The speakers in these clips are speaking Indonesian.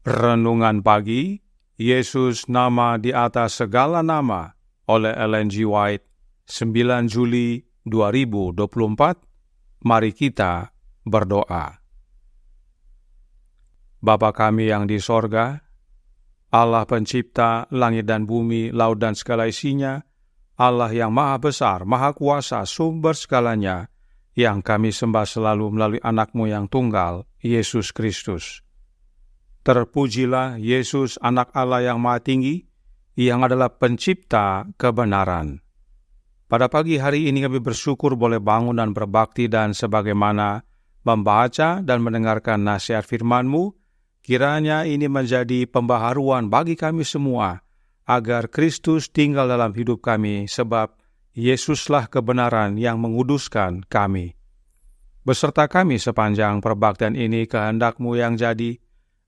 Renungan Pagi, Yesus nama di atas segala nama, oleh Ellen G. White, 9 Juli 2024. Mari kita berdoa. Bapa kami yang di sorga, Allah pencipta langit dan bumi, laut dan segala isinya, Allah yang maha besar, maha kuasa, sumber segalanya, yang kami sembah selalu melalui anak-Mu yang tunggal, Yesus Kristus. Terpujilah Yesus, anak Allah yang maha tinggi, yang adalah pencipta kebenaran. Pada pagi hari ini kami bersyukur boleh bangun dan berbakti, dan sebagaimana membaca dan mendengarkan nasihat firman-Mu, kiranya ini menjadi pembaharuan bagi kami semua, agar Kristus tinggal dalam hidup kami, sebab Yesuslah kebenaran yang menguduskan kami. Beserta kami sepanjang perbaktian ini, kehendak-Mu yang jadi.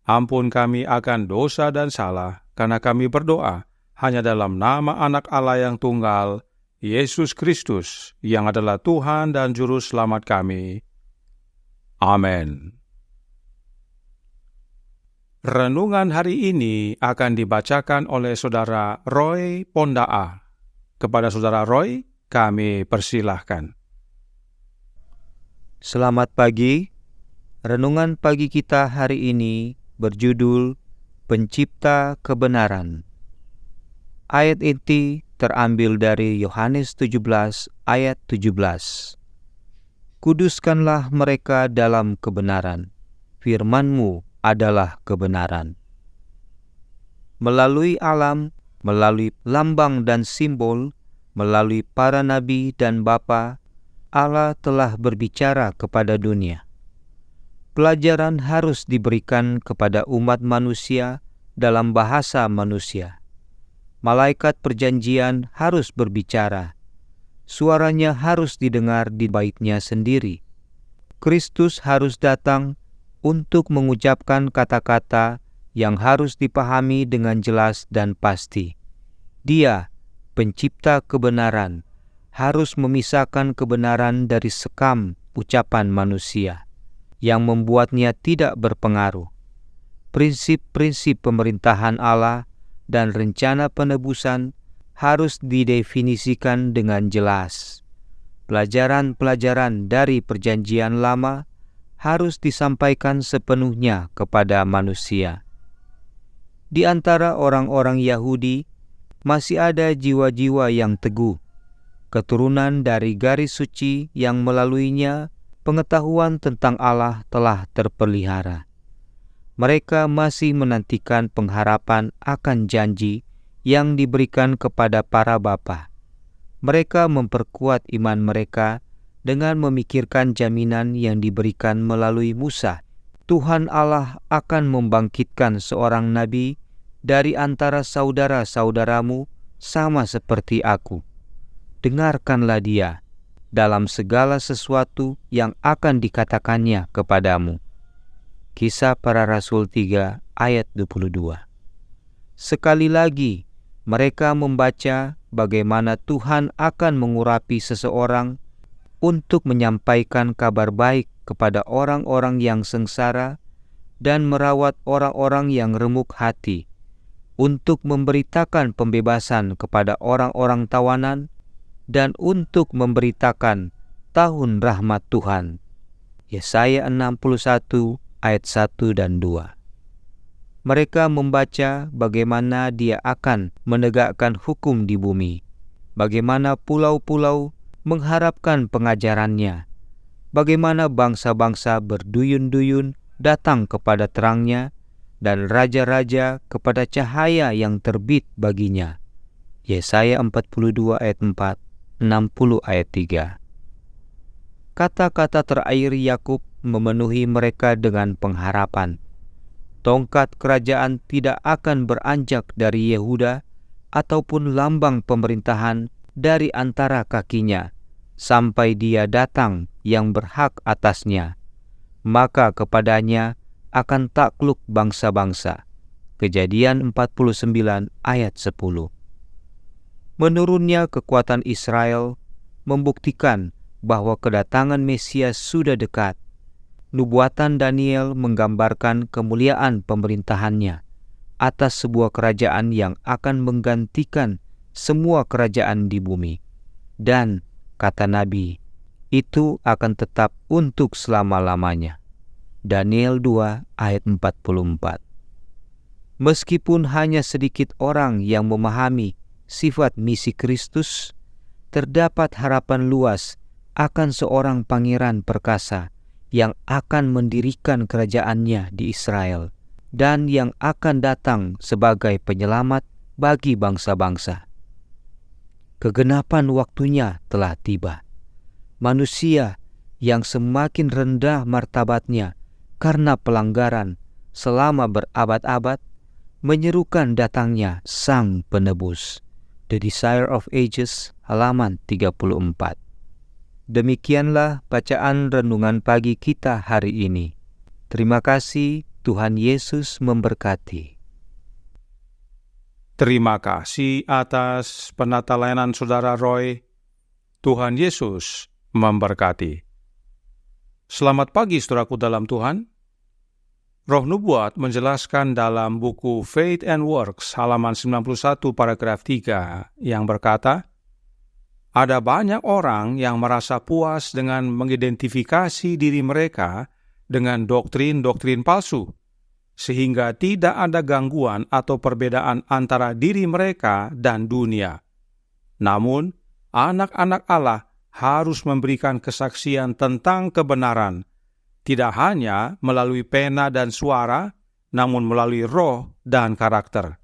Ampun kami akan dosa dan salah, karena kami berdoa hanya dalam nama Anak Allah yang tunggal, Yesus Kristus, yang adalah Tuhan dan Juru Selamat kami. Amin. Renungan hari ini akan dibacakan oleh Saudara Roy Pondaa. Kepada Saudara Roy, kami persilahkan. Selamat pagi. Renungan pagi kita hari ini berjudul Pencipta Kebenaran. Ayat inti terambil dari Yohanes 17 ayat 17. Kuduskanlah mereka dalam kebenaran, firman-Mu adalah kebenaran. Melalui alam, melalui lambang dan simbol, melalui para nabi dan bapa, Allah telah berbicara kepada dunia. Pelajaran harus diberikan kepada umat manusia dalam bahasa manusia. Malaikat perjanjian harus berbicara. Suaranya harus didengar di baitnya sendiri. Kristus harus datang untuk mengucapkan kata-kata yang harus dipahami dengan jelas dan pasti. Dia, pencipta kebenaran, harus memisahkan kebenaran dari sekam ucapan manusia yang membuatnya tidak berpengaruh. Prinsip-prinsip pemerintahan Allah dan rencana penebusan harus didefinisikan dengan jelas. Pelajaran-pelajaran dari Perjanjian Lama harus disampaikan sepenuhnya kepada manusia. Di antara orang-orang Yahudi masih ada jiwa-jiwa yang teguh, keturunan dari garis suci yang melaluinya pengetahuan tentang Allah telah terpelihara. Mereka masih menantikan pengharapan akan janji yang diberikan kepada para bapa. Mereka memperkuat iman mereka dengan memikirkan jaminan yang diberikan melalui Musa. Tuhan Allah akan membangkitkan seorang nabi dari antara saudara-saudaramu sama seperti aku. Dengarkanlah dia dalam segala sesuatu yang akan dikatakannya kepadamu. Kisah Para Rasul 3 ayat 22. Sekali lagi, mereka membaca bagaimana Tuhan akan mengurapi seseorang untuk menyampaikan kabar baik kepada orang-orang yang sengsara dan merawat orang-orang yang remuk hati, untuk memberitakan pembebasan kepada orang-orang tawanan, dan untuk memberitakan tahun rahmat Tuhan. Yesaya 61 ayat 1 dan 2. Mereka membaca bagaimana Dia akan menegakkan hukum di bumi, bagaimana pulau-pulau mengharapkan pengajarannya, bagaimana bangsa-bangsa berduyun-duyun datang kepada terangnya, dan raja-raja kepada cahaya yang terbit baginya. Yesaya 42 ayat 4, 60 ayat 3. Kata-kata terakhir Yakub memenuhi mereka dengan pengharapan. Tongkat kerajaan tidak akan beranjak dari Yehuda, ataupun lambang pemerintahan dari antara kakinya, sampai Dia datang yang berhak atasnya. Maka kepadanya akan takluk bangsa-bangsa. Kejadian 49 ayat 10. Menurunnya kekuatan Israel membuktikan bahwa kedatangan Mesias sudah dekat. nubuatan Daniel menggambarkan kemuliaan pemerintahannya atas sebuah kerajaan yang akan menggantikan semua kerajaan di bumi. Dan, kata Nabi, itu akan tetap untuk selama-lamanya. Daniel 2 ayat 44. Meskipun hanya sedikit orang yang memahami sifat misi Kristus, terdapat harapan luas akan seorang pangeran perkasa yang akan mendirikan kerajaannya di Israel dan yang akan datang sebagai penyelamat bagi bangsa-bangsa. Kegenapan waktunya telah tiba. Manusia yang semakin rendah martabatnya karena pelanggaran selama berabad-abad menyerukan datangnya Sang Penebus. The Desire of Ages, halaman 34. Demikianlah bacaan renungan pagi kita hari ini. Terima kasih, Tuhan Yesus memberkati. Terima kasih atas penata layanan Saudara Roy. Tuhan Yesus memberkati. Selamat pagi saudaraku dalam Tuhan. Roh Nubuat menjelaskan dalam buku Faith and Works halaman 91 paragraf 3 yang berkata, ada banyak orang yang merasa puas dengan mengidentifikasi diri mereka dengan doktrin-doktrin palsu, sehingga tidak ada gangguan atau perbedaan antara diri mereka dan dunia. Namun, anak-anak Allah harus memberikan kesaksian tentang kebenaran, tidak hanya melalui pena dan suara, namun melalui roh dan karakter.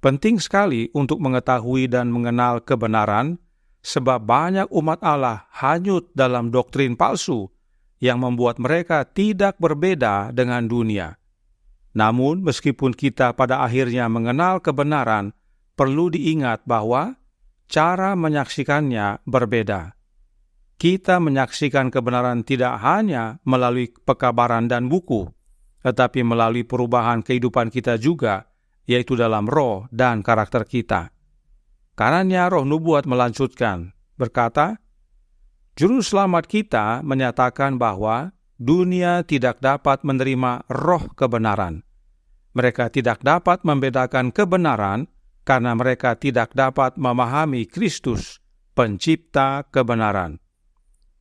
Penting sekali untuk mengetahui dan mengenal kebenaran, sebab banyak umat Allah hanyut dalam doktrin palsu yang membuat mereka tidak berbeda dengan dunia. Namun, meskipun kita pada akhirnya mengenal kebenaran, perlu diingat bahwa cara menyaksikannya berbeda. Kita menyaksikan kebenaran tidak hanya melalui pekabaran dan buku, tetapi melalui perubahan kehidupan kita juga, yaitu dalam roh dan karakter kita. Karenanya Roh Nubuat melanjutkan, berkata, Juru Selamat kita menyatakan bahwa dunia tidak dapat menerima roh kebenaran. Mereka tidak dapat membedakan kebenaran karena mereka tidak dapat memahami Kristus, pencipta kebenaran.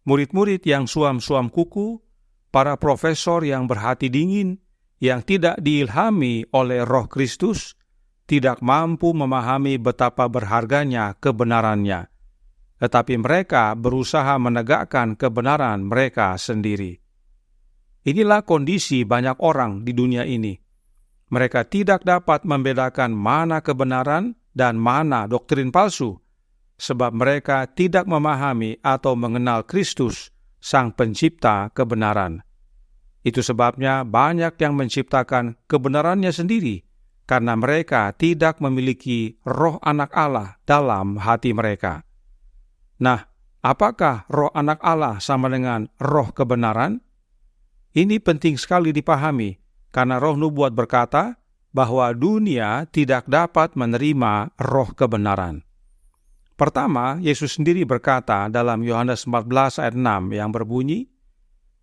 Murid-murid yang suam-suam kuku, para profesor yang berhati dingin, yang tidak diilhami oleh Roh Kristus, tidak mampu memahami betapa berharganya kebenarannya. Tetapi mereka berusaha menegakkan kebenaran mereka sendiri. Inilah kondisi banyak orang di dunia ini. Mereka tidak dapat membedakan mana kebenaran dan mana doktrin palsu, sebab mereka tidak memahami atau mengenal Kristus, Sang Pencipta kebenaran. Itu sebabnya banyak yang menciptakan kebenarannya sendiri, karena mereka tidak memiliki roh anak Allah dalam hati mereka. Nah, apakah roh anak Allah sama dengan roh kebenaran? Ini penting sekali dipahami, karena Roh Nubuat berkata bahwa dunia tidak dapat menerima roh kebenaran. Pertama, Yesus sendiri berkata dalam Yohanes 14 ayat 6 yang berbunyi,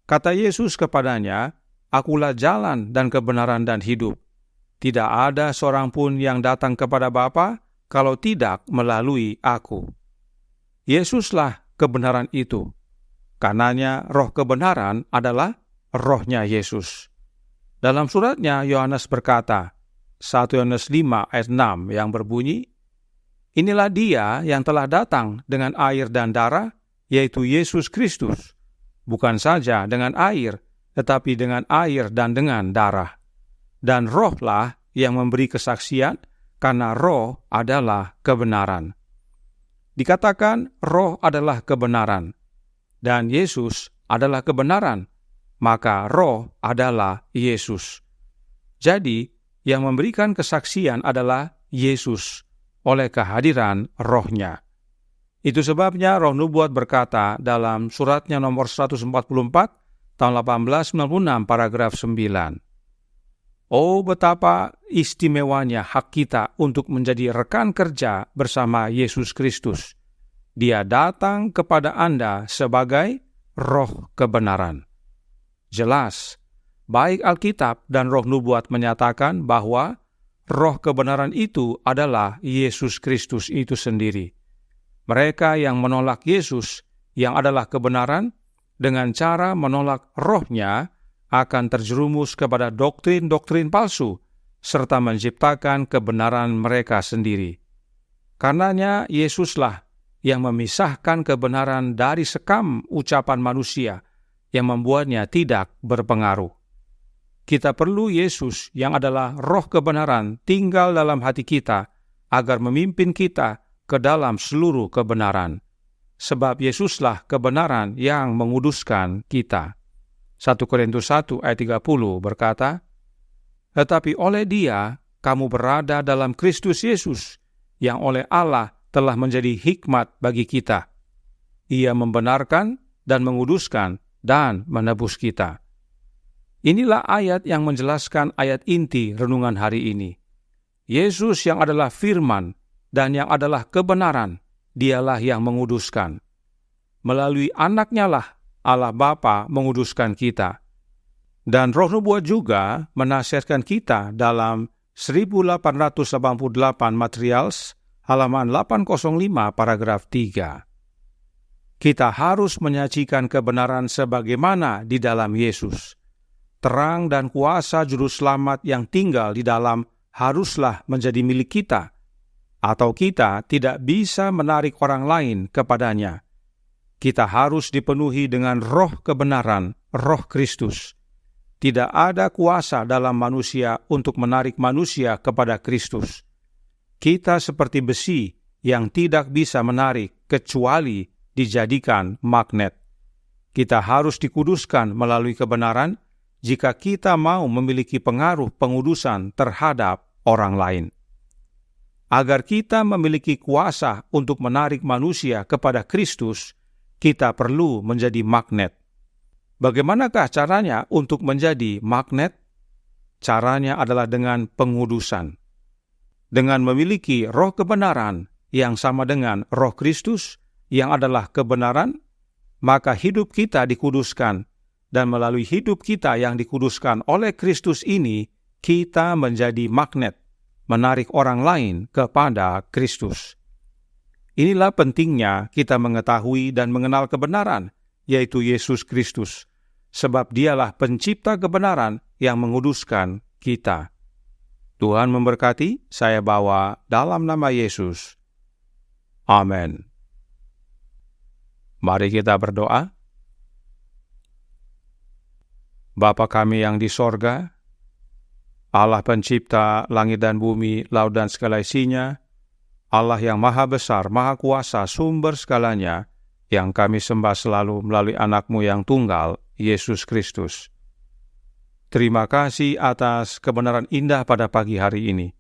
kata Yesus kepadanya, Akulah jalan dan kebenaran dan hidup. Tidak ada seorang pun yang datang kepada Bapa kalau tidak melalui Aku. Yesuslah kebenaran itu. Karenanya roh kebenaran adalah rohnya Yesus. Dalam suratnya Yohanes berkata, 1 Yohanes 5 ayat 6 yang berbunyi, Inilah Dia yang telah datang dengan air dan darah, yaitu Yesus Kristus, bukan saja dengan air, tetapi dengan air dan dengan darah. Dan rohlah yang memberi kesaksian, karena roh adalah kebenaran. Dikatakan roh adalah kebenaran, dan Yesus adalah kebenaran, maka roh adalah Yesus. Jadi, yang memberikan kesaksian adalah Yesus, oleh kehadiran rohnya. Itu sebabnya Roh Nubuat berkata dalam suratnya nomor 144 tahun 1896 paragraf 9. Oh, betapa istimewanya hak kita untuk menjadi rekan kerja bersama Yesus Kristus. Dia datang kepada Anda sebagai roh kebenaran. Jelas, baik Alkitab dan Roh Nubuat menyatakan bahwa Roh kebenaran itu adalah Yesus Kristus itu sendiri. Mereka yang menolak Yesus, yang adalah kebenaran, dengan cara menolak Roh-Nya, akan terjerumus kepada doktrin-doktrin palsu, serta menciptakan kebenaran mereka sendiri. Karenanya Yesuslah yang memisahkan kebenaran dari sekam ucapan manusia, yang membuatnya tidak berpengaruh. Kita perlu Yesus yang adalah Roh kebenaran tinggal dalam hati kita, agar memimpin kita ke dalam seluruh kebenaran. Sebab Yesuslah kebenaran yang menguduskan kita. 1 Korintus 1 ayat 30 berkata, "Tetapi oleh Dia kamu berada dalam Kristus Yesus, yang oleh Allah telah menjadi hikmat bagi kita. Ia membenarkan dan menguduskan dan menebus kita." Inilah ayat yang menjelaskan ayat inti renungan hari ini. Yesus yang adalah firman dan yang adalah kebenaran, Dialah yang menguduskan. Melalui Anak-Nya lah Allah Bapa menguduskan kita. Dan Roh Nubuat juga menasihatkan kita dalam 1888 Materials, halaman 805 paragraf 3. Kita harus menyajikan kebenaran sebagaimana di dalam Yesus. Terang dan kuasa juru selamat yang tinggal di dalam haruslah menjadi milik kita, atau kita tidak bisa menarik orang lain kepadanya. Kita harus dipenuhi dengan Roh kebenaran, Roh Kristus. Tidak ada kuasa dalam manusia untuk menarik manusia kepada Kristus. Kita seperti besi yang tidak bisa menarik kecuali dijadikan magnet. Kita harus dikuduskan melalui kebenaran jika kita mau memiliki pengaruh pengudusan terhadap orang lain. Agar kita memiliki kuasa untuk menarik manusia kepada Kristus, kita perlu menjadi magnet. Bagaimanakah caranya untuk menjadi magnet? Caranya adalah dengan pengudusan. Dengan memiliki roh kebenaran yang sama dengan Roh Kristus, yang adalah kebenaran, maka hidup kita dikuduskan. Dan melalui hidup kita yang dikuduskan oleh Kristus ini, kita menjadi magnet, menarik orang lain kepada Kristus. Inilah pentingnya kita mengetahui dan mengenal kebenaran, yaitu Yesus Kristus, sebab Dialah pencipta kebenaran yang menguduskan kita. Tuhan memberkati, saya bawa dalam nama Yesus. Amin. Mari kita berdoa. Bapa kami yang di sorga, Allah pencipta langit dan bumi, laut dan segala isinya, Allah yang maha besar, maha kuasa, sumber segalanya, yang kami sembah selalu melalui Anak-Mu yang tunggal, Yesus Kristus. Terima kasih atas kebenaran indah pada pagi hari ini,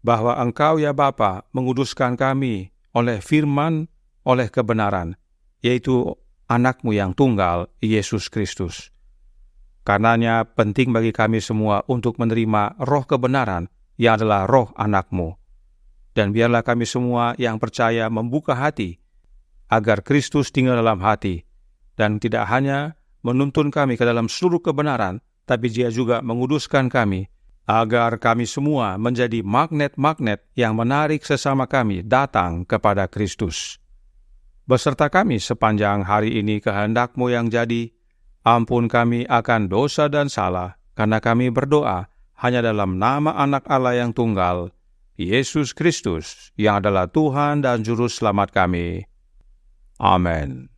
bahwa Engkau ya Bapa menguduskan kami oleh firman, oleh kebenaran, yaitu Anak-Mu yang tunggal, Yesus Kristus. Karenanya penting bagi kami semua untuk menerima roh kebenaran yang adalah roh Anak-Mu. Dan biarlah kami semua yang percaya membuka hati agar Kristus tinggal dalam hati dan tidak hanya menuntun kami ke dalam seluruh kebenaran, tapi Dia juga menguduskan kami agar kami semua menjadi magnet-magnet yang menarik sesama kami datang kepada Kristus. Beserta kami sepanjang hari ini kehendak-Mu yang jadi. Ampun kami akan dosa dan salah, karena kami berdoa hanya dalam nama Anak Allah yang tunggal, Yesus Kristus, yang adalah Tuhan dan Juru Selamat kami. Amin.